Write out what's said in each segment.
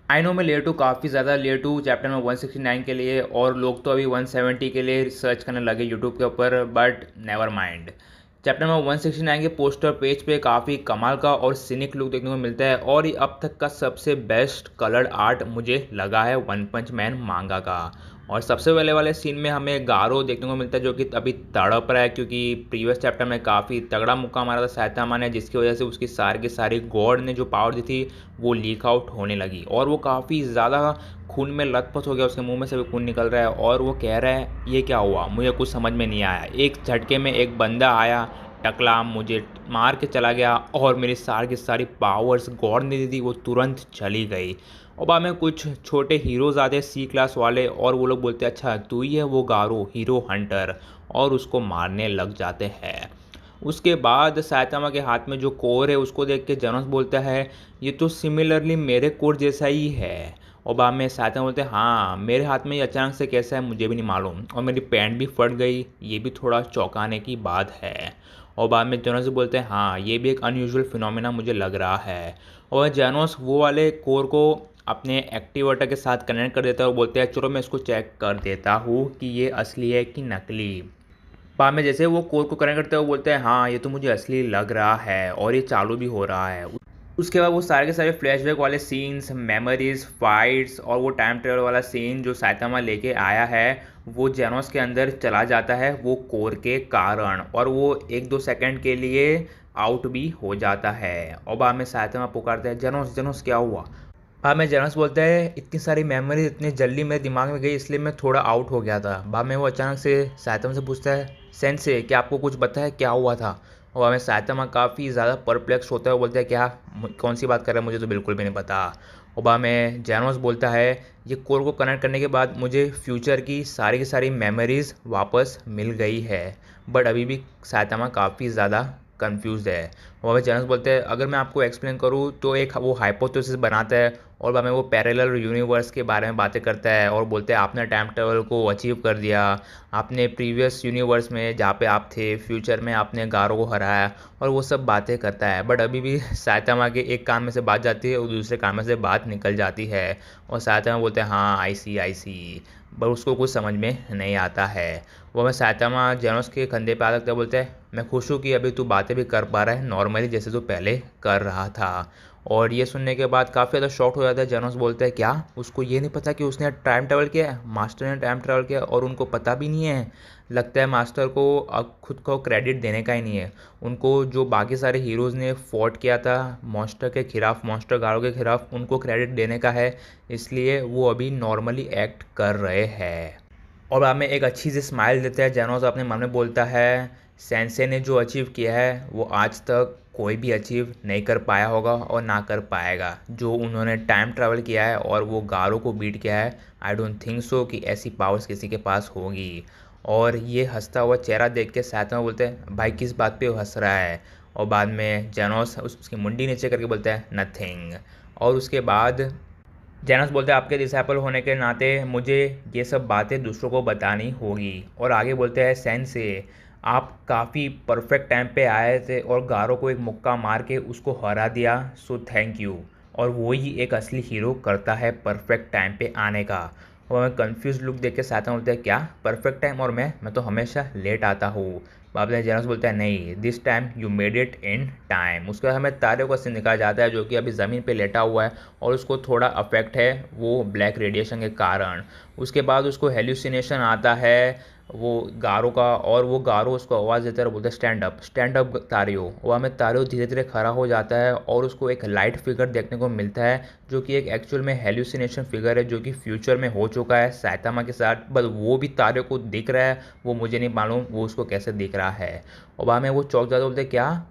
I know मैं late हूँ, काफ़ी ज़्यादा लेट हूँ चैप्टर नंबर 169 के लिए, और लोग तो अभी 170 के लिए रिसर्च करने लगे यूट्यूब के ऊपर, but never mind. Chapter number 169 के पोस्टर पेज पे काफ़ी कमाल का और सिनिक लुक देखने को मिलता है, और ये अब तक का सबसे बेस्ट कलर्ड आर्ट मुझे लगा है वन पंच मैन मांगा का। और सबसे पहले वाले सीन में हमें गारो देखने को मिलता है जो कि अभी तड़प रहा है, क्योंकि प्रीवियस चैप्टर में काफ़ी तगड़ा मुक्का मारा था साइतामा ने, जिसकी वजह से उसकी सारी की सारी गॉड ने जो पावर दी थी वो लीक आउट होने लगी, और वो काफ़ी ज़्यादा खून में लथपथ हो गया, उसके मुंह में से भी खून निकल रहा है, और वो कह रहा है ये क्या हुआ, मुझे कुछ समझ में नहीं आया। एक झटके में एक बंदा आया, टकला, मुझे मार के चला गया, और मेरी सारी की सारी पावर्स गॉड ने दी थी वो तुरंत चली गई। और बाद में कुछ छोटे हीरोज़ आते हैं सी क्लास वाले, और वो लोग बोलते हैं अच्छा तू ही है वो गारो हीरो हंटर, और उसको मारने लग जाते हैं। उसके बाद साइतामा के हाथ में जो कोर है उसको देख के जनोस बोलता है ये तो सिमिलरली मेरे कोर जैसा ही है। और बाद में साइतामा बोलते हैं हाँ मेरे हाथ में ये अचानक से कैसा है मुझे भी नहीं मालूम, और मेरी पैंट भी फट गई, ये भी थोड़ा चौंकाने की बात है। और बाद में जनोस बोलते हैं हाँ ये भी एक अनयूजुअल फिनोमेना मुझे लग रहा है। और जानोस वो वाले कोर को अपने एक्टिवेटर के साथ कनेक्ट कर देता है और बोलते हैं चलो मैं इसको चेक कर देता हूँ कि ये असली है कि नकली। बाद में जैसे वो कोर को कनेक्ट करते हैं वो बोलते हैं हाँ ये तो मुझे असली लग रहा है और ये चालू भी हो रहा है। उसके बाद वो सारे के सारे फ्लैशबैक वाले सीन्स, मेमोरीज, फाइट्स और वो टाइम ट्रेवल वाला सीन जो साइतामा लेके आया है वो जेनोस के अंदर चला जाता है वो कोर के कारण, और वो 1-2 सेकंड के लिए आउट भी हो जाता है। और बाद में साइतामा पुकारता है जेनोस जेनोस क्या हुआ। बाद में जेनोस बोलता है इतनी सारी मेमोरीज इतनी जल्दी मेरे दिमाग में गई इसलिए मैं थोड़ा आउट हो गया था। बाद में वो अचानक से साइतामा से पूछता है सेंसे क्या आपको कुछ पता है क्या हुआ था। और बाद में साइतामा काफ़ी ज़्यादा परप्लेक्स होता है, वो बोलता है क्या कौन सी बात कर रहा है मुझे तो बिल्कुल भी नहीं पता। और बाद में जेनोस बोलता है ये कोर को कनेक्ट करने के बाद मुझे फ्यूचर की सारी मेमोरीज वापस मिल गई है, बट अभी भी साइतामा काफ़ी ज़्यादा कंफ्यूज है। और वह जेनस बोलते हैं अगर मैं आपको एक्सप्लेन करूँ तो एक वो हाइपोथेसिस बनाता है, और बाद में वो पैरेलल यूनिवर्स के बारे में बातें करता है और बोलते हैं आपने टाइम ट्रेवल को अचीव कर दिया, आपने प्रीवियस यूनिवर्स में जहाँ पे आप थे फ्यूचर में आपने गारो को हराया, और वो सब बातें करता है। बट अभी भी साइतामा के एक कान में से बात जाती है और दूसरे कान में से बात निकल जाती है, और साइतामा बोलते हैं हाँ आई सी, पर उसको कुछ समझ में नहीं आता है। वो मैं साइतामा जेनोस के कंधे पे आ सकता है, बोलते हैं मैं खुश हूँ कि अभी तू बातें भी कर पा रहा है नॉर्मली जैसे तू पहले कर रहा था। और ये सुनने के बाद काफ़ी ज़्यादा शॉक हो जाता है। जेनोस बोलता है क्या उसको ये नहीं पता कि उसने टाइम ट्रैवल किया है, मास्टर ने टाइम ट्रैवल किया और उनको पता भी नहीं है। लगता है मास्टर को अब खुद को क्रेडिट देने का ही नहीं है, उनको जो बाकी सारे हीरोज़ ने फॉट किया था मॉन्स्टर के खिलाफ, मॉन्स्टर गारो के खिलाफ, उनको क्रेडिट देने का है, इसलिए वो अभी नॉर्मली एक्ट कर रहे हैं। और बाद में एक अच्छी सी स्माइल देता है जेनोस, अपने मन में बोलता है सेंसे ने जो अचीव किया है वो आज तक कोई भी अचीव नहीं कर पाया होगा और ना कर पाएगा। जो उन्होंने टाइम ट्रैवल किया है और वो गारो को बीट किया है, आई डोंट थिंक सो कि ऐसी पावर्स किसी के पास होगी। और ये हंसता हुआ चेहरा देख के साथ में बोलते हैं भाई किस बात पे वो हंस रहा है। और बाद में जेनोस उसकी मुंडी नीचे करके बोलता है नथिंग। और उसके बाद जेनस बोलते हैं आपके डिसाइपल होने के नाते मुझे ये सब बातें दूसरों को बतानी होगी। और आगे बोलते हैं सेंसे आप काफ़ी परफेक्ट टाइम पे आए थे और गारो को एक मुक्का मार के उसको हरा दिया, सो थैंक यू। और वो ही एक असली हीरो करता है परफेक्ट टाइम पे आने का। और मैं कंफ्यूज लुक देख के साथ में बोलते हैं क्या परफेक्ट टाइम, और मैं तो हमेशा लेट आता हूँ। बाद में जेनस बोलता है नहीं this time you made it in time. उसके बाद हमें तारे का सीन दिखाया जाता है जो कि अभी ज़मीन पे लेटा हुआ है और उसको थोड़ा अफेक्ट है वो ब्लैक रेडिएशन के कारण। उसके बाद उसको हेल्यूसिनेशन आता है वो गारो का, और वो गारो उसको आवाज़ देता है और बोलता है स्टैंड अप तारियो। वह में तारियो धीरे धीरे खड़ा हो जाता है और उसको एक लाइट फिगर देखने को मिलता है जो कि एक एक्चुअल में हेल्यूसिनेशन फिगर है जो कि फ्यूचर में हो चुका है साइतामा के साथ, बस वो भी तारियो को दिख रहा है, वो मुझे नहीं मालूम वो उसको कैसे दिख रहा है। और वहाँ में वो चौंक जाता बोलते क्या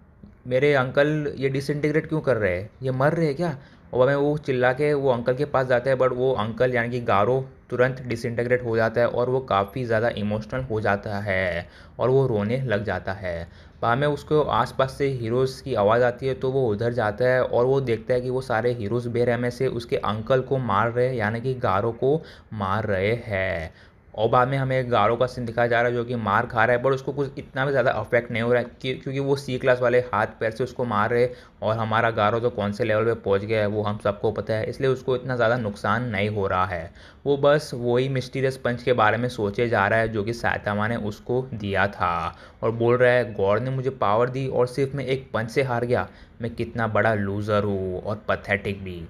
मेरे अंकल ये डिसइंटीग्रेट क्यों कर रहे हैं, ये मर रहे हैं क्या। और मैं वो चिल्ला के वो अंकल के पास जाता है, बट वो अंकल यानी कि गारो तुरंत डिसइंटीग्रेट हो जाता है और वो काफ़ी ज़्यादा इमोशनल हो जाता है और वो रोने लग जाता है। बाद में उसको आसपास से हीरोज़ की आवाज़ आती है तो वो उधर जाता है और वो देखता है कि वो सारे हीरोज़ बेरहमे से उसके अंकल को मार रहे हैं यानी कि गारो को मार रहे हैं। और बाद में हमें गारो का सीन दिखाया जा रहा है जो कि मार खा रहा है, बट उसको कुछ इतना भी ज़्यादा अफेक्ट नहीं हो रहा है क्योंकि वो सी क्लास वाले हाथ पैर से उसको मार रहे, और हमारा गारो तो कौन से लेवल पे पहुंच गया है वो हम सबको पता है, इसलिए उसको इतना ज़्यादा नुकसान नहीं हो रहा है। वो बस वही मिस्टीरियस पंच के बारे में सोचे जा रहा है जो कि साइतामा ने उसको दिया था, और बोल रहा है गॉड ने मुझे पावर दी और सिर्फ मैं एक पंच से हार गया, मैं कितना बड़ा लूज़र हूँ और पथेटिक भी।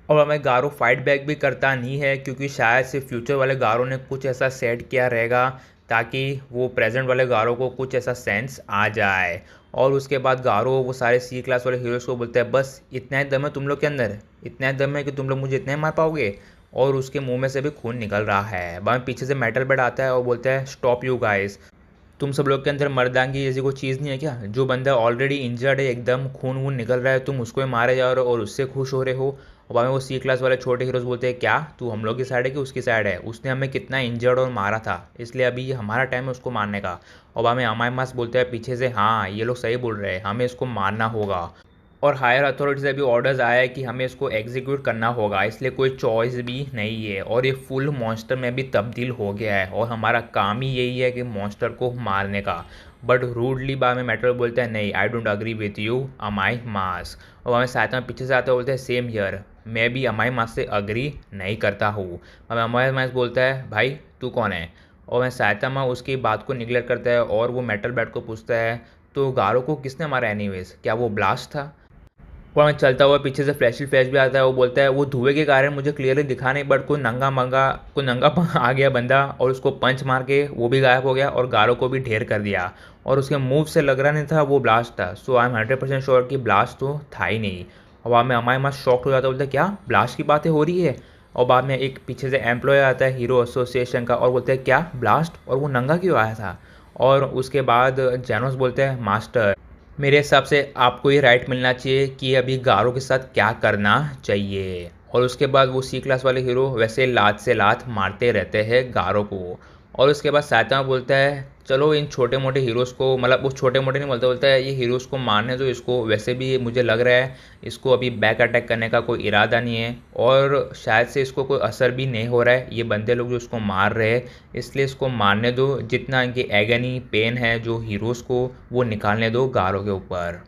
और हमें गारो फाइट बैक भी करता नहीं है क्योंकि शायद से फ्यूचर वाले गारो ने कुछ ऐसा सेट किया रहेगा ताकि वो प्रेजेंट वाले गारो को कुछ ऐसा सेंस आ जाए। और उसके बाद गारो वो सारे सी क्लास वाले हीरोज़ को बोलता है बस इतना ही दम है तुम लोग के अंदर, इतना ही दम है कि तुम लोग मुझे इतना ही मार पाओगे, और उसके मुंह में से भी खून निकल रहा है। बाद में पीछे से मेटल बेड आता है और बोलता है स्टॉप यू गाइस, तुम सब लोग के अंदर मर्दांगी जैसी कोई चीज़ नहीं है क्या? जो बंदा ऑलरेडी इंजर्ड है, एकदम खून वून निकल रहा है, तुम उसको ही मारे जा रहे हो और उससे खुश हो रहे हो। और बाद में वो सी क्लास वाले छोटे हीरोज बोलते हैं क्या तू हम लोग की साइड है कि उसकी साइड है? उसने हमें कितना इंजर्ड और मारा था, इसलिए अभी ये हमारा टाइम है उसको मारने का। और बाद में अमाय मास बोलते हैं पीछे से हाँ ये लोग सही बोल रहे हैं, हमें इसको मारना होगा, और हायर अथॉरिटी से भी ऑर्डर्स आया है कि हमें इसको एग्जीक्यूट करना होगा, इसलिए कोई चॉइस भी नहीं है। और ये फुल मॉन्स्टर में भी तब्दील हो गया है और हमारा काम ही यही है कि मॉन्स्टर को मारने का। बट रूडली बाद में मेटल बोलता है नहीं I don't agree with you Amai mask. और हमें साइतामा पीछे से आते बोलते हैं सेम ईयर, मैं भी अमाई मास से अग्री नहीं करता हूँ। हमें अमाई मास बोलता है भाई तू कौन है? और मैं साइतामा उसकी बात को निगलेक्ट करता है और वो मेटल बैट को पूछता है तो गारो को किसने मारा एनीवेज, क्या वो ब्लास्ट था? और मैं चलता हुआ पीछे से फ्लैश भी आता है, वो बोलता है वो धुएं के कारण मुझे क्लियरली दिखा नहीं, बट कोई नंगा आ गया बंदा और उसको पंच मार के वो भी गायब हो गया और गारो को भी ढेर कर दिया, और उसके मूव से लग रहा नहीं था वो ब्लास्ट था। सो आई एम 100% श्योर कि ब्लास्ट तो था ही नहीं। और बाद में हमारे पास शॉक्ड हो जाता है, बोलता है क्या ब्लास्ट की बातें हो रही है? और बाद में एक पीछे से एम्प्लॉय आता है हीरो एसोसिएशन का और बोलते हैं क्या ब्लास्ट, और वो नंगा क्यों आया था? और उसके बाद जेनोस बोलते हैं मास्टर मेरे हिसाब से आपको ये राइट मिलना चाहिए कि अभी गारो के साथ क्या करना चाहिए। और उसके बाद वो सी क्लास वाले हीरो वैसे लात से लात मारते रहते हैं गारो को। और उसके बाद साइतामा बोलता है चलो इन छोटे मोटे हीरोज़ को, मतलब वो छोटे मोटे नहीं बोलता है ये हीरोज़ को मारने दो, इसको वैसे भी मुझे लग रहा है इसको अभी बैक अटैक करने का कोई इरादा नहीं है, और शायद से इसको कोई असर भी नहीं हो रहा है, ये बंदे लोग जो इसको मार रहे हैं, इसलिए इसको मारने दो, जितना इनकी एगनी पेन है जो हीरोज़ को वो निकालने दो गारो के ऊपर।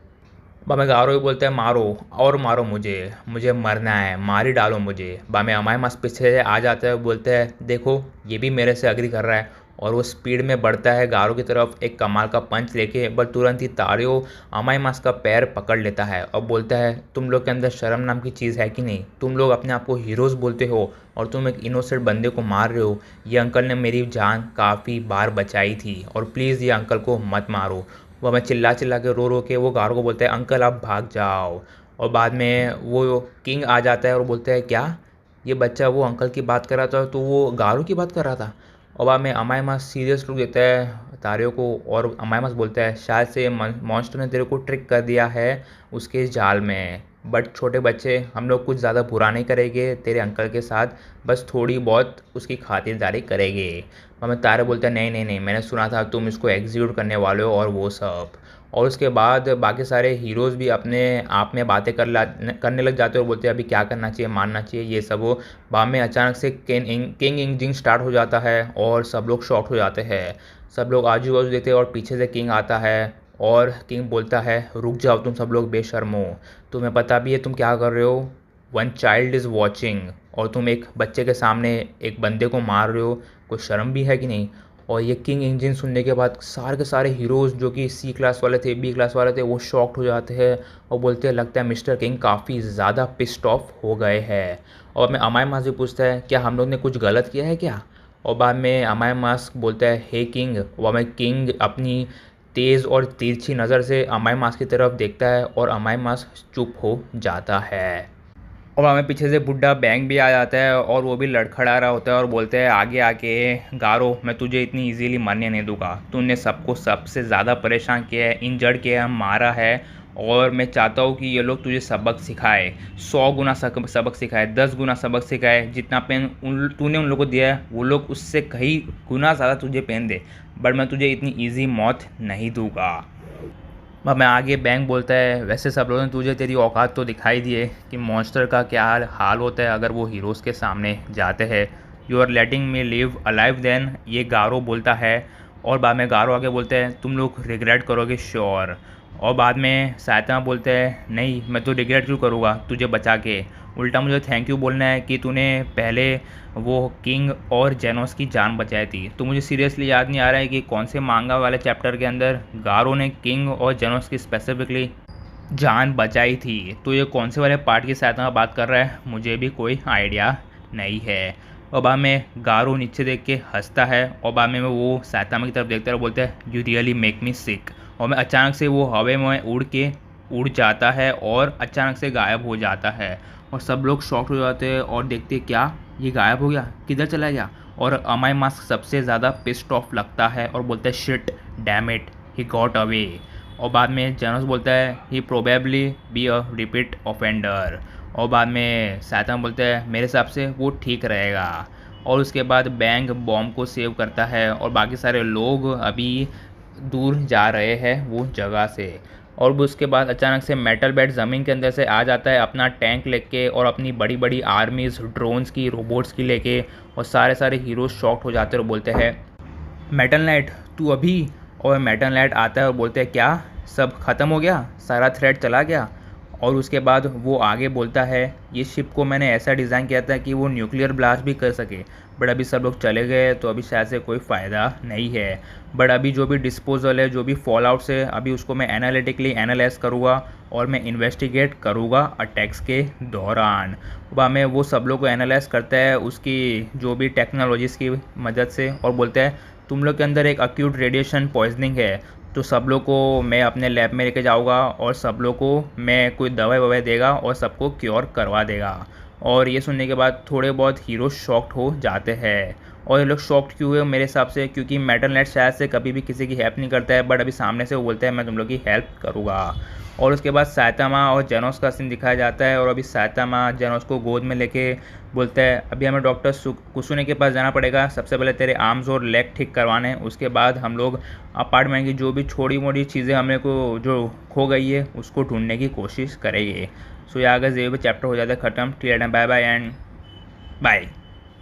बामे गारो ही बोलते हैं मारो और मारो मुझे, मुझे मरना है, मार ही डालो मुझे। बामे हमारे मास पीछे से आ जाते हैं, बोलते हैं देखो ये भी मेरे से अग्री कर रहा है, और वो स्पीड में बढ़ता है गारो की तरफ एक कमाल का पंच लेके, बट तुरंत ही तारियो अमाई मास का पैर पकड़ लेता है और बोलता है तुम लोग के अंदर शर्म नाम की चीज़ है कि नहीं? तुम लोग अपने आप को हीरोज़ बोलते हो और तुम एक इनोसेंट बंदे को मार रहे हो। ये अंकल ने मेरी जान काफ़ी बार बचाई थी और प्लीज़ ये अंकल को मत मारो। वो हमें चिल्ला चिल्ला के रो के वो गारो को बोलता है अंकल आप भाग जाओ। और बाद में वो किंग आ जाता है और बोलता है क्या ये बच्चा वो अंकल की बात कर रहा था तो वो गारो की बात कर रहा था? और बाद में अमाई मास सीरियस लुक देता है तारियो को और अमाई मास बोलता है शायद से मॉन्स्टर ने तेरे को ट्रिक कर दिया है उसके जाल में, बट छोटे बच्चे हम लोग कुछ ज़्यादा बुरा नहीं करेंगे तेरे अंकल के साथ, बस थोड़ी बहुत उसकी खातिरदारी करेंगे। हमें तारे बोलता है नहीं नहीं नहीं मैंने सुना था तुम इसको एग्जीक्यूट करने वाले हो और वो सब। और उसके बाद बाकी सारे हीरोज़ भी अपने आप में बातें करने लग जाते हैं और बोलते हैं अभी क्या करना चाहिए, मानना चाहिए ये सब हो। बाद में अचानक से किंग इंजिंग स्टार्ट हो जाता है और सब लोग शॉक हो जाते हैं, सब लोग आजू बाजू देखते हैं और पीछे से किंग आता है और किंग बोलता है रुक जाओ तुम सब लोग बेशर्मो, तुम्हें पता भी है तुम क्या कर रहे हो? वन चाइल्ड इज़ वॉचिंग, और तुम एक बच्चे के सामने एक बंदे को मार रहे हो, कोई शर्म भी है कि नहीं? और ये किंग इंजन सुनने के बाद सारे के सारे हीरोज़ जो कि सी क्लास वाले थे बी क्लास वाले थे वो शॉक्ड हो जाते हैं और बोलते हैं लगता है मिस्टर किंग काफ़ी ज़्यादा पिस्ड ऑफ हो गए हैं। और मैं अमाय मास भी पूछता है क्या हम लोग ने कुछ गलत किया है क्या? और बाद में अमाय मास बोलता है हे किंग, और मैं किंग अपनी तेज़ और तिरछी नज़र से अमाय मास की तरफ देखता है और अमाय मास चुप हो जाता है। और हमें पीछे से बुड्ढा बैंग भी आ जाता है और वो भी लड़खड़ा रहा होता है और बोलते हैं आगे आके गारो मैं तुझे इतनी इजीली मरने नहीं दूंगा, तूने सबको सबसे ज़्यादा परेशान किया है, इंजर्ड किया है, मारा है, और मैं चाहता हूँ कि ये लोग तुझे सबक सिखाए, 100 गुना सबक सिखाए, 10 गुना सबक सिखाए, जितना पेन तूने उन लोगों को दिया है वो लोग उससे कहीं गुना ज़्यादा तुझे पेन दे, बट मैं तुझे इतनी ईजी मौत नहीं दूंगा। अब मैं आगे बैंक बोलता है वैसे सब लोगों ने तुझे तेरी औकात तो दिखाई दी है कि मॉन्स्टर का क्या हाल होता है अगर वो हीरोज़ के सामने जाते हैं, you are letting me live alive then, ये गारो बोलता है। और बाद में गारो आगे बोलते हैं तुम लोग रिग्रेट करोगे श्योर। और बाद में साइतामा बोलते हैं नहीं मैं तो रिग्रेट क्यों करूँगा तुझे बचा के, उल्टा मुझे थैंक यू बोलना है कि तूने पहले वो किंग और जेनोस की जान बचाई थी। तो मुझे सीरियसली याद नहीं आ रहा है कि कौन से मांगा वाले चैप्टर के अंदर गारो ने किंग और जेनोस की स्पेसिफिकली जान बचाई थी। तो ये कौन से वाले पार्ट की सहायता में बात कर रहा है मुझे भी कोई आइडिया नहीं है। और बाद में गारो नीचे देख के हंसता है और बाद में वो साइतामा की तरफ देखता है और बोलता है यू रियली मेक मी सिक। और मैं अचानक से वो हवा में उड़ जाता है और अचानक से गायब हो जाता है। और सब लोग शॉक हो जाते हैं और देखते हैं क्या ये गायब हो गया, किधर चला गया। और अमाई मास्क सबसे ज़्यादा पिस्ड ऑफ लगता है और बोलता है shit damn it he got away. और बाद में जेनोस बोलता है he probably be a repeat offender. और बाद में साइतामा बोलता है मेरे हिसाब से वो ठीक रहेगा। और उसके बाद बैंग बॉम्ब को सेव करता है और बाकी सारे लोग अभी दूर जा रहे हैं वो जगह से। और उसके बाद अचानक से मेटल बैट ज़मीन के अंदर से आ जाता है अपना टैंक लेके और अपनी बड़ी बड़ी आर्मीज़ ड्रोन्स की रोबोट्स की लेके। और सारे हीरोज़ शॉक्ड हो जाते हैं और बोलते हैं मेटल नाइट तू अभी। और मेटल नाइट आता है और बोलते हैं क्या सब ख़त्म हो गया, सारा थ्रेड चला गया। और उसके बाद वो आगे बोलता है ये शिप को मैंने ऐसा डिज़ाइन किया था कि वो न्यूक्लियर ब्लास्ट भी कर सके, बट अभी सब लोग चले गए तो अभी शायद से कोई फ़ायदा नहीं है। बट अभी जो भी डिस्पोजल है जो भी फॉल आउट्स है अभी उसको मैं एनालिटिकली एनालाइज करूँगा और मैं इन्वेस्टिगेट करूँगा अटैक्स के दौरान। वहाँ में वो सब लोग को एनालाइज करता है उसकी जो भी टेक्नोलॉजीज़ की मदद से और बोलता है तुम लोग के अंदर एक अक्यूट रेडिएशन पॉइजनिंग है, तो सब लोग को मैं अपने लैब में लेके जाऊँगा और सब लोग को मैं कोई दवाई ववाई देगा और सबको क्योर करवा देगा। और ये सुनने के बाद थोड़े बहुत हीरो शॉक्ड हो जाते हैं। और ये लोग शॉक्ड क्यों हुए मेरे हिसाब से क्योंकि मेटल नाइट शायद से कभी भी किसी की हेल्प नहीं करता है, बट अभी सामने से वो बोलता है मैं तुम लोग की हेल्प करूँगा। और उसके बाद साइतामा और जेनोस का सीन दिखाया जाता है और अभी साइतामा जेनोस को गोद में लेके बोलता है अभी हमें डॉक्टर कुसुने के पास जाना पड़ेगा, सबसे पहले तेरे आर्म्स और लेग ठीक करवाने, उसके बाद हम लोग अपार्टमेंट की जो भी छोटी मोटी चीज़ें हमें को जो खो गई है उसको ढूंढने की कोशिश करेंगे। सो यहाँ अगर ये भी चैप्टर हो जाता है ख़त्म। क्लियर है, बाय बाय एंड बाय।